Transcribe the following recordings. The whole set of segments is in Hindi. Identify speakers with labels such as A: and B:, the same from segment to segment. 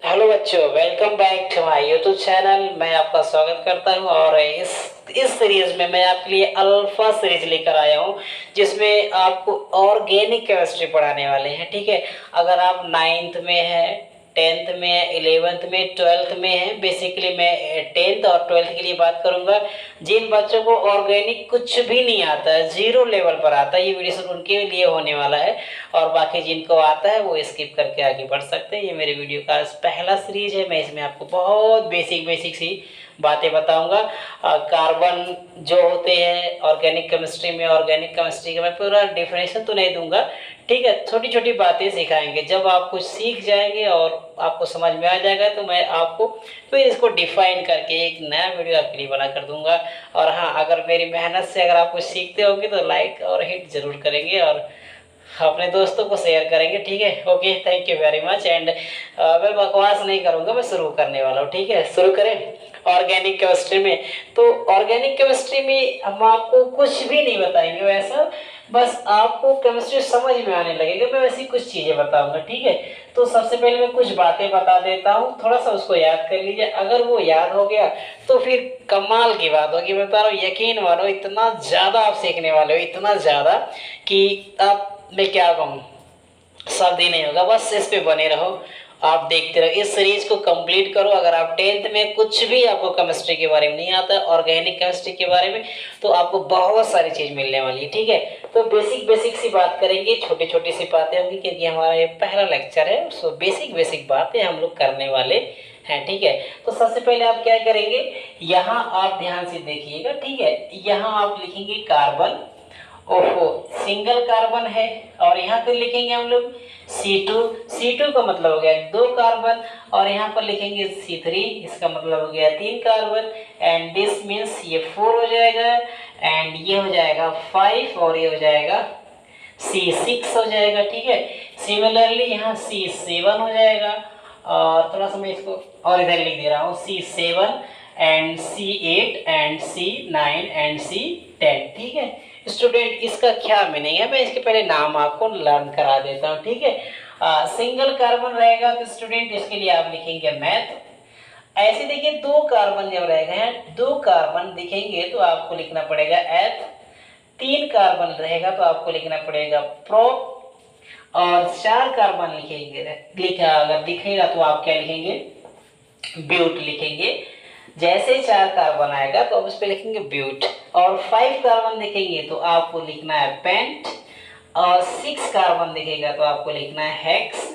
A: हेलो बच्चों, welcome back to my YouTube channel. मैं आपका स्वागत करता हूं और इस सीरीज में मैं आपके लिए अल्फा सीरीज लेकर आया हूं, जिसमें आपको ऑर्गेनिक केमिस्ट्री पढ़ाने वाले हैं। ठीक है, अगर आप नाइन्थ में है, टेंथ में है, इलेवेंथ में, ट्वेल्थ में है, बेसिकली मैं टेंथ और ट्वेल्थ के लिए बात करूंगा। जिन बच्चों को ऑर्गेनिक कुछ भी नहीं आता है, जीरो लेवल पर आता है, ये वीडियो सिर्फ उनके लिए होने वाला है। और बाकी जिनको आता है वो स्किप करके आगे बढ़ सकते हैं। ये मेरे वीडियो का पहला सीरीज है। मैं इसमें आपको बहुत बेसिक बेसिक सी बातें बताऊंगा। कार्बन जो होते हैं ऑर्गेनिक केमिस्ट्री में, ऑर्गेनिक केमिस्ट्री का मैं पूरा डेफिनेशन तो नहीं दूंगा, ठीक है, छोटी छोटी बातें सिखाएंगे। जब आप कुछ सीख जाएंगे और आपको समझ में आ जाएगा तो मैं आपको फिर इसको डिफाइन करके एक नया वीडियो आपके लिए बना कर दूंगा। और हाँ, अगर मेरी मेहनत से अगर आप कुछ सीखते होंगे तो लाइक और हिट जरूर करेंगे और अपने दोस्तों को शेयर करेंगे। ठीक है, okay, thank you very much. And मैं बकवास नहीं करूँगा, मैं शुरू करने वाला हूँ। ठीक है, शुरू करें। ऑर्गेनिक केमिस्ट्री में तो ऑर्गेनिक केमिस्ट्री में हम आपको कुछ भी नहीं बताएंगे वैसा, बस आपको केमिस्ट्री समझ में आने लगेगा। मैं वैसी कुछ चीज़ें बताऊंगा। ठीक है, तो सबसे पहले मैं कुछ बातें बता देता हूँ, थोड़ा सा उसको याद कर लीजिए। अगर वो याद हो गया तो फिर कमाल की बात होगी। मैं बता रहा हूँ, यकीन मानो, इतना ज़्यादा आप सीखने वाले हो, इतना ज़्यादा कि आप, मैं क्या कहूँ, शब्द ही नहीं होगा। बस इस पे बने रहो, आप देखते रहो, इस सीरीज को कंप्लीट करो। अगर आप टेंथ में कुछ भी आपको केमिस्ट्री के बारे में नहीं आता, ऑर्गेनिक केमिस्ट्री के बारे में, तो आपको बहुत सारी चीज़ मिलने वाली है। ठीक है, तो बेसिक बेसिक सी बात करेंगे, छोटी छोटी सी बातें होंगी, क्योंकि हमारा ये पहला लेक्चर है। सो बेसिक बेसिक बातें हम लोग करने वाले हैं। ठीक है, तो सबसे पहले आप क्या करेंगे, यहाँ आप ध्यान से देखिएगा। ठीक है, यहाँ आप लिखेंगे कार्बन। ओहो, सिंगल कार्बन है। और यहाँ पे लिखेंगे हम लोग C2। C2 का मतलब हो गया दो कार्बन। और यहाँ पर लिखेंगे C3, इसका मतलब हो गया तीन कार्बन। एंड दिस मीन्स ये 4 हो जाएगा, एंड ये हो जाएगा 5, और ये हो जाएगा C6 हो जाएगा। ठीक है, सिमिलरली यहाँ C7 हो जाएगा। और थोड़ा सा मैं इसको और इधर लिख दे रहा हूँ, C7 and C8 and C9 and C10। ठीक है स्टूडेंट, इसका क्या मीनिंग है, मैं इसके पहले नाम आपको लर्न करा देता हूँ। ठीक है, सिंगल कार्बन रहेगा तो स्टूडेंट इसके लिए आप लिखेंगे मैथ। ऐसे देखिए, दो कार्बन जब रहेगा, दो कार्बन दिखेंगे तो आपको लिखना पड़ेगा एथ। तीन कार्बन रहेगा तो आपको लिखना पड़ेगा प्रो। और चार कार्बन लिखेंगे, लिखा अगर दिखेगा तो आप क्या लिखेंगे, ब्यूट लिखेंगे। जैसे चार कार्बन आएगा तो आप उस पर लिखेंगे ब्यूट। और 5 कार्बन दिखेंगे तो आपको लिखना है पेंट। और 6 कार्बन दिखेगा तो आपको लिखना है हेक्स।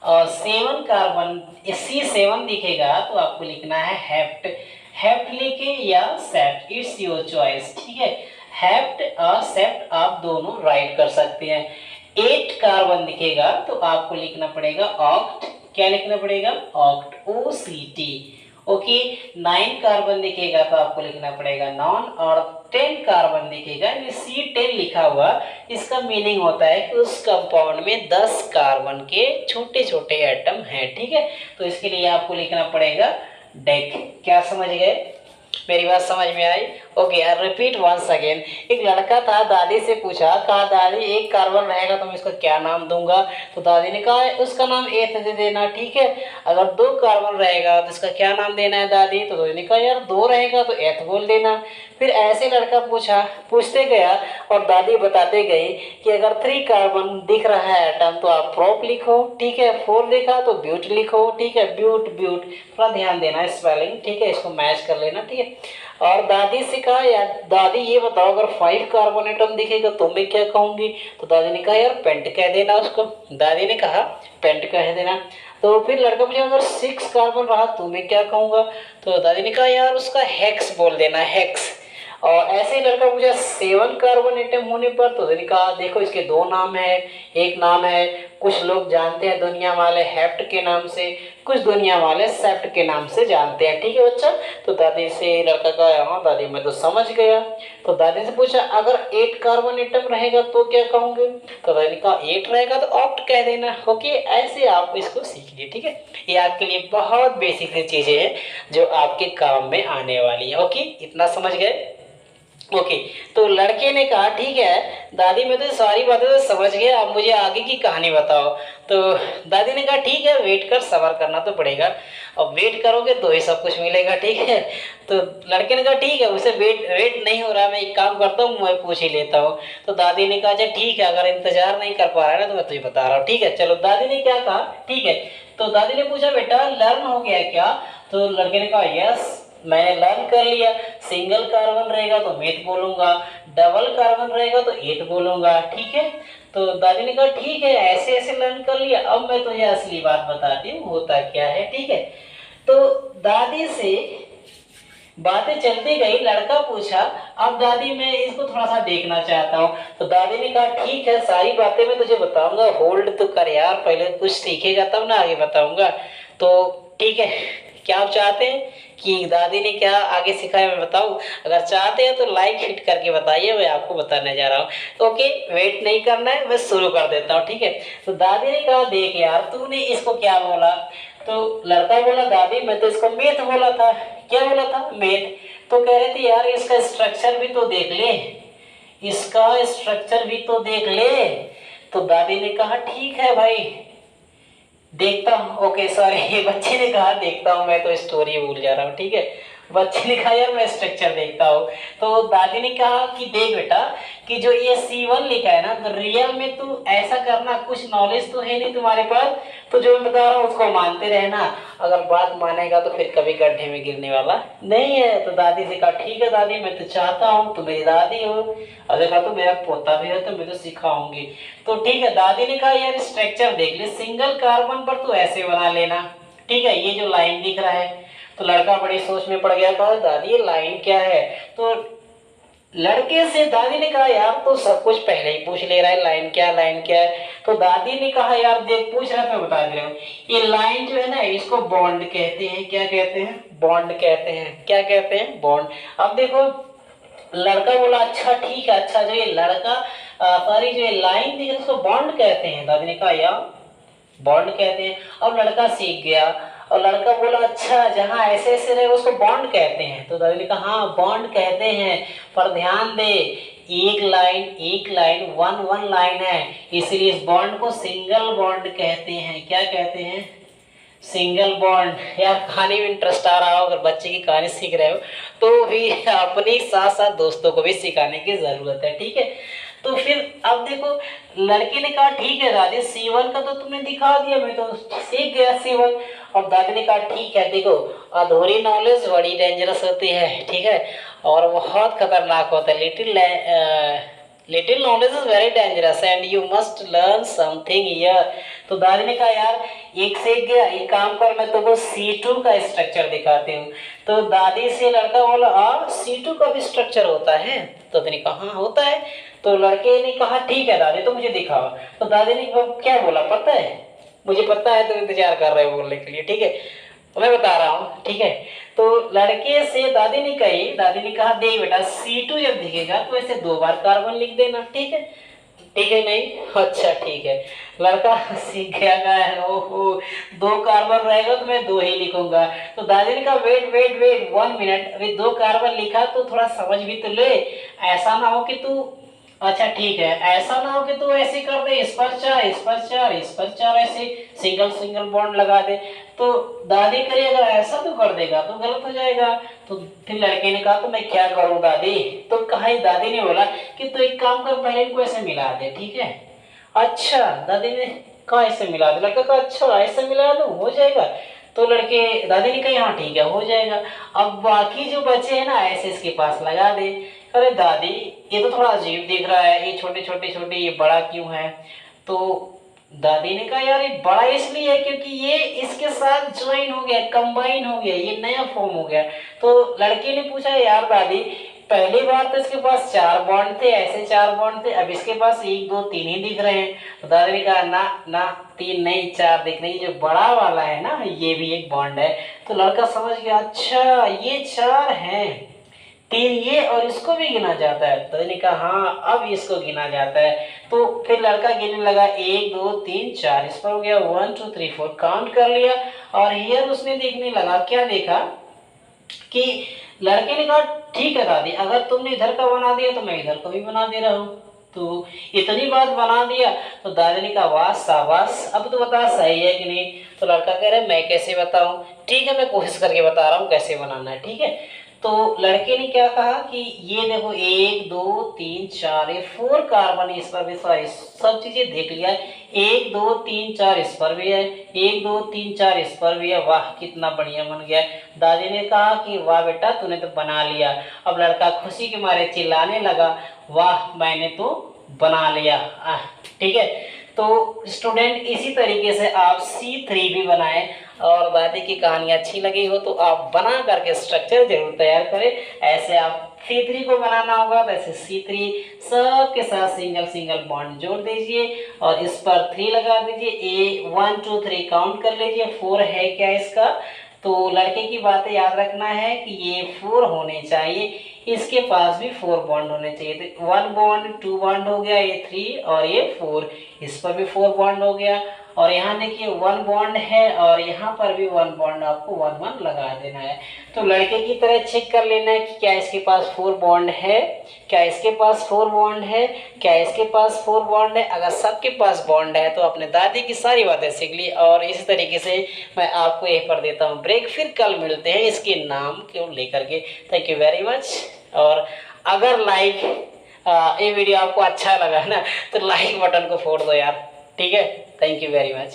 A: और 7 कार्बन, C7 दिखेगा तो आपको लिखना है हेप्ट। हेप्ट लिखे या सेप्ट, इट्स योर चॉइस। ठीक है, हेप्ट और सेप्ट आप दोनों राइट कर सकते हैं। 8 कार्बन दिखेगा तो आपको लिखना पड़ेगा ऑक्ट। क्या लिखना पड़ेगा, ऑक्ट, OCT। ओके, 9 कार्बन दिखेगा तो आपको लिखना पड़ेगा नॉन। और 10 कार्बन दिखेगा, C10 लिखा हुआ, इसका मीनिंग होता है कि उस कंपाउंड में 10 कार्बन के छोटे छोटे एटम हैं। ठीक है, तो इसके लिए आपको लिखना पड़ेगा डेक। क्या समझ गए, मेरी बात समझ में आई? Okay, I repeat once again. एक लड़का था, दादी से पूछा, कहा दादी एक कार्बन रहेगा तो मैं इसका क्या नाम दूंगा? तो दादी ने कहा उसका नाम एथ दे देना। ठीक है, अगर दो कार्बन रहेगा तो इसका क्या नाम देना है दादी? तो दादी ने कहा यार दो रहेगा तो एथ बोल देना। फिर ऐसे लड़का पूछते गया और दादी बताते गई कि अगर 3 कार्बन दिख रहा है एटम तो आप प्रोप लिखो। ठीक है, 4 दिखा तो ब्यूट लिखो। ठीक है, ब्यूट ब्यूट, थोड़ा ध्यान देना स्पेलिंग। ठीक है, इसको मैच कर लेना। ठीक है, और दादी से कहा यार दादी ये बताओ अगर 5 कार्बन एटम दिखेगा तो मैं क्या कहूँगी? तो दादी ने कहा यार पेंट कह देना उसको। दादी ने कहा पेंट कह देना। तो फिर लड़का पूछा अगर 6 कार्बन रहा तो मैं क्या कहूँगा? तो दादी ने कहा यार उसका हेक्स बोल देना, हेक्स। और ऐसे ही लड़का पूछा 7 कार्बन एटम होने पर, तो दादी ने कहा देखो इसके दो नाम है। एक नाम है, कुछ लोग जानते हैं दुनिया वाले हेप्ट के नाम से, कुछ दुनिया वाले सेप्ट के नाम से जानते हैं। ठीक है बच्चा, तो दादी से लड़का कहा हाँ दादी मैं तो समझ गया। तो दादी से पूछा अगर 8 कार्बन एटम रहेगा तो क्या कहूँगे? तो दादी ने कहा 8 रहेगा तो ऑक्ट कह देना। ओके, ऐसे आप इसको सीख लिए। ठीक है, ये आपके लिए बहुत बेसिक सी चीज़ें हैं जो आपके काम में आने वाली है। ओके, इतना समझ गए? ओके। तो लड़के ने कहा ठीक है दादी, मैं तो सारी बातें तो समझ गया, अब मुझे आगे की कहानी बताओ। तो दादी ने कहा ठीक है, वेट कर, सब्र करना तो पड़ेगा, अब वेट करोगे तो ही सब कुछ मिलेगा, ठीक है। तो लड़के ने कहा ठीक है, उसे वेट वेट नहीं हो रहा, मैं एक काम करता हूँ, मैं पूछ ही लेता हूँ। तो दादी ने कहा अच्छा ठीक है, अगर इंतजार नहीं कर पा रहा है ना तो मैं तुझे बता रहा हूँ, ठीक है चलो। दादी ने क्या कहा, ठीक है। तो दादी ने पूछा बेटा लर्न हो गया क्या? तो लड़के ने कहा यस मैंने लर्न कर लिया। सिंगल कार्बन रहेगा तो मेथ बोलूंगा, डबल कार्बन रहेगा तो एथ बोलूंगा, ठीक है। तो दादी ने कहा ठीक है, ऐसे ऐसे लर्न कर लिया, अब मैं तुझे असली बात बताती हूँ होता क्या है, ठीक है। तो दादी से बातें चलती गई, लड़का पूछा अब दादी मैं इसको थोड़ा सा देखना चाहता हूँ। तो दादी ने कहा ठीक है, सारी बातें मैं तुझे बताऊंगा, होल्ड तो कर यार, पहले कुछ सीखेगा तब ना आगे बताऊंगा। तो ठीक है, क्या आप चाहते हैं कि दादी ने क्या आगे सिखाया मैं बताऊं? अगर चाहते हैं तो लाइक हिट करके बताइए, मैं आपको बताने जा रहा हूँ। तो ओके, वेट नहीं करना है, मैं शुरू कर देता हूँ, ठीक है। तो दादी ने कहा देख यार तूने इसको क्या बोला? तो लड़का बोला दादी मैं तो इसको मेथ बोला था। क्या बोला था? मेथ। तो कह रहे थे यार इसका स्ट्रक्चर भी तो देख ले, इसका स्ट्रक्चर भी तो देख ले। तो दादी ने कहा ठीक है भाई देखता हूँ। ओके सॉरी बच्चे ने कहा देखता हूँ, मैं तो स्टोरी भूल जा रहा हूँ, ठीक है। बच्चे ने कहा यार मैं स्ट्रक्चर देखता हूँ। तो दादी ने कहा कि देख बेटा कि जो ये C1 लिखा है ना, तो रियल में तू ऐसा करना, कुछ नॉलेज तो है नहीं तुम्हारे पास, तो जो मैं बता रहा हूँ उसको मानते रहना, अगर बात मानेगा तो फिर कभी गड्ढे में गिरने वाला नहीं है। तो दादी से कहा ठीक है दादी, मैं तो चाहता हूँ, तुम मेरी दादी हो, और देखा तो मेरा पोता भी है तो मैं तो सिखाऊंगी। तो ठीक है, दादी ने कहा यार स्ट्रक्चर देख ले, सिंगल कार्बन पर तू ऐसे बना लेना, ठीक है, ये जो लाइन दिख रहा है। तो लड़का बड़ी सोच में पड़ गया, कहा दादी ये लाइन क्या है? तो लड़के से दादी ने कहा यार तो सब कुछ पहले ही पूछ ले रहा है, लाइन क्या लाइन क्या है? तो दादी ने कहा यार देख पूछ रहा मैं बता दे रहा हूँ, ये लाइन जो है ना इसको बॉन्ड कहते हैं। क्या कहते हैं? बॉन्ड कहते हैं। क्या कहते हैं? बॉन्ड। अब देखो लड़का बोला अच्छा ठीक है, अच्छा जो ये लड़का सॉरी जो ये लाइन दिख रही है उसको बॉन्ड कहते हैं। दादी ने कहा यार बॉन्ड कहते हैं। अब लड़का सीख गया और लड़का बोला अच्छा जहाँ ऐसे ऐसे रहे उसको बॉन्ड कहते हैं। तो दादी ने कहा हाँ बॉन्ड कहते हैं, पर ध्यान दे एक लाइन वन वन लाइन है, इसलिए इस बॉन्ड को सिंगल बॉन्ड कहते हैं। क्या कहते हैं? Single bond. यार कहानी में इंटरेस्ट आ रहा हो, अगर बच्चे की कहानी सीख रहे हो तो भी अपने साथ साथ दोस्तों को भी सिखाने की जरूरत है, ठीक है। तो फिर अब देखो लड़के ने कहा ठीक है दादी C1 का तो तुमने दिखा दिया, मैं तो सीख गया C1। और दादी ने कहा ठीक है देखो अधूरी नॉलेज बड़ी डेंजरस होती है, ठीक है, और बहुत खतरनाक होता है। Little knowledge is very dangerous and you must learn something here. तो दादी ने कहा यार एक सीख गया, एक काम कर मैं तुमको C2 का स्ट्रक्चर दिखाती हूँ। तो दादी से लड़का बोला C2 का भी स्ट्रक्चर होता है? तो दादी ने कहा हाँ होता है। तो लड़के ने कहा ठीक है दादी तो मुझे दिखाओ। तो दादी ने क्या बोला पता है? मुझे पता है तुम इंतजार कर रहे हो बोलने के लिए, ठीक है, तो मैं बता रहा हूँ, ठीक है। तो लड़के से दादी ने कहा देख बेटा C2 जब दिखेगा तो ऐसे 2 बार कार्बन लिख देना, ठीक है। ठीक है नहीं? अच्छा ठीक है। लड़का सीख गया है, ओहो 2 कार्बन रहेगा तो मैं 2 ही लिखूंगा। तो दादी ने कहा वेट वेट वेट 1 मिनट, अभी 2 कार्बन लिखा तो थोड़ा समझ भी तो ले, ऐसा ना हो कि तू अच्छा ठीक है, ऐसा ना हो कि तू ऐसे कर दे इस पर 4 इस पर 4 इस पर 4 ऐसे सिंगल सिंगल बॉन्ड लगा दे। तो दादी करी अगर ऐसा तो कर देगा तो गलत हो जाएगा। तो फिर लड़के ने कहा तो मैं क्या करूं दादी? तो कहा दादी ने बोला कि तू एक काम कर पहले इनको ऐसे मिला दे, ठीक है। अच्छा दादी ने कहा ऐसे मिला दे, लड़का कहा अच्छा ऐसे मिला दो हो जाएगा। तो लड़के दादी ने कहा हाँ ठीक है हो जाएगा। अब बाकी जो बचे हैं ना ऐसे इसके पास लगा दे। अरे दादी ये तो थोड़ा अजीब दिख रहा है, ये छोटे छोटे छोटे ये बड़ा क्यों है? तो दादी ने कहा यार ये बड़ा इसलिए है क्योंकि ये इसके साथ ज्वाइन हो गया, कंबाइन हो गया, ये नया फॉर्म हो गया। तो लड़के ने पूछा यार दादी पहली बार तो इसके पास 4 बॉन्ड थे, ऐसे 4 बॉन्ड थे, अब इसके पास 1 2 3 ही दिख रहे हैं। तो दादी ने कहा ना ना 3 नहीं 4 दिख रही है, जो बड़ा वाला है ना ये भी एक बॉन्ड है। तो लड़का समझ गया अच्छा ये 4 हैं, 3 ये और इसको भी गिना जाता है। तो ने कहा हाँ अब इसको गिना जाता है। तो फिर लड़का गिनने लगा 1 2 3 4, इस पर हो गया 1 2 3 4, काउंट कर लिया। और हियर उसने देखने लगा, क्या देखा कि लड़के ने कहा ठीक है दादी, अगर तुमने इधर का बना दिया तो मैं इधर का भी बना दे रहा हूँ। तो इतनी बात बना दिया। तो दादी ने कहा वाह शाबाश, अब तो बता सही है कि नहीं। तो लड़का कह रहा है मैं कैसे बताऊं। ठीक है, मैं कोशिश करके बता रहा हूँ कैसे बनाना है, ठीक है। तो लड़के ने क्या कहा कि ये देखो 1 2 3 4 ये 4 कार्बन इस पर भी, सॉरी सब चीजें देख लिया है। 1 2 3 4 इस पर भी है, 1 2 3 4 इस पर भी है। वाह कितना बढ़िया बन गया। दादी ने कहा कि वाह बेटा तूने तो बना लिया। अब लड़का खुशी के मारे चिल्लाने लगा, वाह मैंने तो बना लिया। ठीक है। तो स्टूडेंट इसी तरीके से आप C3 भी बनाएं। और दादी की कहानी अच्छी लगी हो तो आप बना करके स्ट्रक्चर जरूर तैयार करें। ऐसे आप C3 को बनाना होगा तो ऐसे C3 सबके साथ सिंगल सिंगल बॉन्ड जोड़ दीजिए और इस पर 3 लगा दीजिए। 1 2 3 काउंट कर लीजिए, 4 है क्या इसका। तो लड़के की बातें याद रखना है कि ये 4 होने चाहिए, इसके पास भी 4 बॉन्ड होने चाहिए। तो 1 बॉन्ड 2 बॉन्ड हो गया, ये 3 और ये 4, इस पर भी 4 बॉन्ड हो गया। और यहाँ देखिए 1 बॉन्ड है और यहाँ पर भी 1 बॉन्ड आपको 1 1 लगा देना है। तो लड़के की तरह चेक कर लेना है कि क्या इसके पास 4 बॉन्ड है, क्या इसके पास 4 बॉन्ड है, क्या इसके पास 4 बॉन्ड है। अगर सबके पास बॉन्ड है तो अपने दादी की सारी बातें सीख ली। और इसी तरीके से मैं आपको यहीं पर देता हूँ ब्रेक, फिर कल मिलते हैं इसके नाम को लेकर के। Thank you very much. और अगर ये वीडियो आपको अच्छा लगा ना तो लाइक बटन को फोड़ दो यार, ठीक है। Thank you very much.